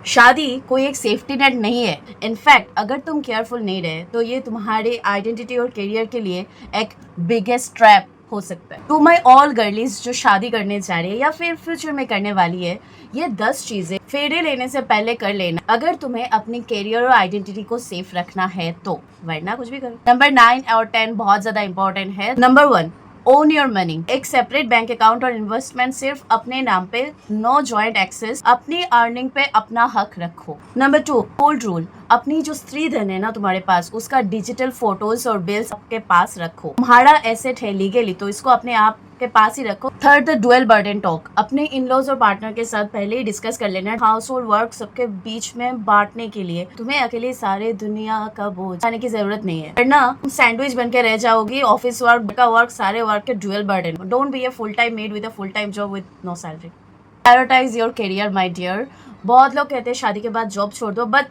शादी कोई एक सेफ्टी नेट नहीं है। इनफैक्ट अगर तुम केयरफुल नहीं रहे तो ये तुम्हारे आइडेंटिटी और करियर के लिए एक बिगेस्ट ट्रैप हो सकता है। टू माई ऑल गर्लीज जो शादी करने जा रही है या फिर फ्यूचर में करने वाली है, ये 10 चीजें फेरे लेने से पहले कर लेना अगर तुम्हें अपनी करियर और आइडेंटिटी को सेफ रखना है तो, वरना कुछ भी करो। नंबर 9 और 10 बहुत ज्यादा इंपॉर्टेंट है। Number 1, own your money. एक सेपरेट बैंक अकाउंट और इन्वेस्टमेंट सिर्फ अपने नाम पे, नो जॉइंट एक्सेस। अपनी अर्निंग पे अपना हक रखो। Number 2, gold rule. अपनी जो स्त्री धन है ना तुम्हारे पास, उसका डिजिटल फोटोज और बिल्स आपके पास रखो। तुम्हारा एसेट है लीगली तो इसको अपने आप के पास ही रखो। Third, the dual burden talk. अपने इन लॉज और पार्टनर के साथ पहले ही डिस्कस कर लेना हाउस होल्ड वर्क सबके बीच में बांटने के लिए। तुम्हें अकेले सारे दुनिया का बोझ उठाने की जरूरत नहीं है, वरना तुम सैंडविच बन के रह जाओगी। ऑफिस वर्क का वर्क, सारे वर्क के dual burden. Don't be a full time maid with a full time job with no salary. Prioritise your career my dear. बहुत लोग कहते हैं शादी के बाद जॉब छोड़ दो, बट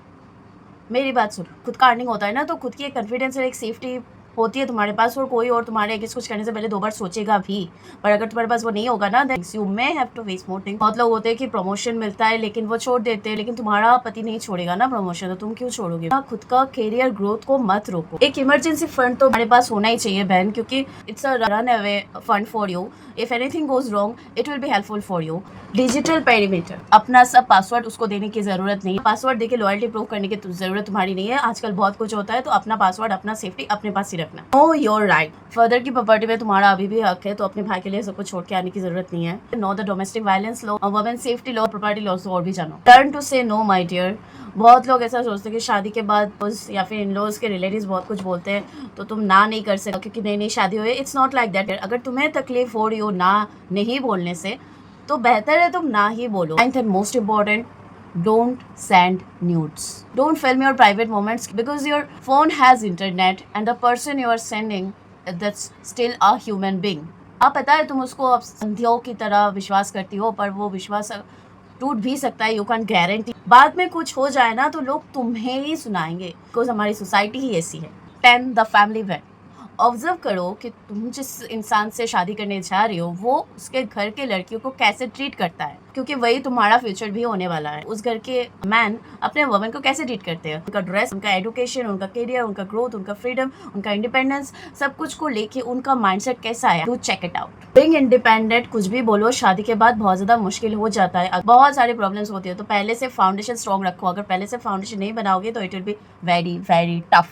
मेरी बात सुनो, खुद का अर्निंग होता है ना तो खुद की एक कॉन्फिडेंस और एक सेफ्टी होती है तुम्हारे पास, और कोई और तुम्हारे अगेंस्ट कुछ करने से पहले 2 बार सोचेगा भी। पर अगर तुम्हारे पास वो नहीं होगा ना, then you may have to face more thing. बहुत लोग होते हैं कि प्रमोशन मिलता है लेकिन वो छोड़ देते हैं, लेकिन तुम्हारा पति नहीं छोड़ेगा ना प्रमोशन, तो तुम क्यों छोड़ोगे? खुद का करियर ग्रोथ को मत रोको। एक इमरजेंसी फंड तो हमारे पास होना ही चाहिए बहन, क्योंकि it's a run away fund for you. If anything goes wrong it will be helpful for you. Digital perimeter, अपना सब पासवर्ड उसको देने की जरूरत नहीं है। पासवर्ड देके लॉयल्टी प्रूव करने की जरूरत तुम्हारी नहीं है। आजकल बहुत कुछ होता है, तो अपना पासवर्ड, अपना सेफ्टी अपने पास ही रखना। Know your right. फर्दर की प्रॉपर्टी में तुम्हारा अभी भी हक है, तो अपने भाई के लिए सब कुछ छोड़ के आने की जरूरत नहीं है। Know the domestic violence law, women safety law, property law और भी जानो। टर्न टू से नो माय डियर। बहुत लोग ऐसा सोचते हैं कि शादी के बाद या फिर इन लॉज के रिलेटिव्स बहुत कुछ बोलते हैं तो तुम ना नहीं कर सकते क्योंकि नई नई शादी हुई है। It's not like that. अगर तुम्हें तकलीफ हो रही हो ना नहीं बोलने से, तो बेहतर है तुम ना ही बोलो। Ninth and most important, don't send nudes. Don't film your private moments because your phone has internet and the person you are sending, that's still a human being. आप पता है तुम उसको अब संध्याओं की तरह विश्वास करती हो, पर वो विश्वास टूट भी सकता है। यू कैन गारंटी बाद में कुछ हो जाए ना तो लोग तुम्हें ही सुनाएंगे, बिकॉज हमारी सोसाइटी ही ऐसी है। 10, द फैमिली वेड। ऑब्जर्व करो कि तुम जिस इंसान से शादी करने जा रही हो वो उसके घर के लड़कियों को कैसे ट्रीट करता है, क्योंकि वही तुम्हारा फ्यूचर भी होने वाला है। उस घर के मैन अपने वुमेन को कैसे ट्रीट करते हैं, उनका ड्रेस, उनका एजुकेशन, उनका करियर, उनका ग्रोथ, उनका फ्रीडम, उनका इंडिपेंडेंस, सब कुछ को लेके उनका माइंडसेट कैसा है, to check it out. Being independent, कुछ भी बोलो, शादी के बाद बहुत ज्यादा मुश्किल हो जाता है, बहुत सारी प्रॉब्लम्स होती है। तो पहले से फाउंडेशन स्ट्रॉन्ग रखो। अगर पहले से फाउंडेशन नहीं बनाओगे तो it will be very very tough.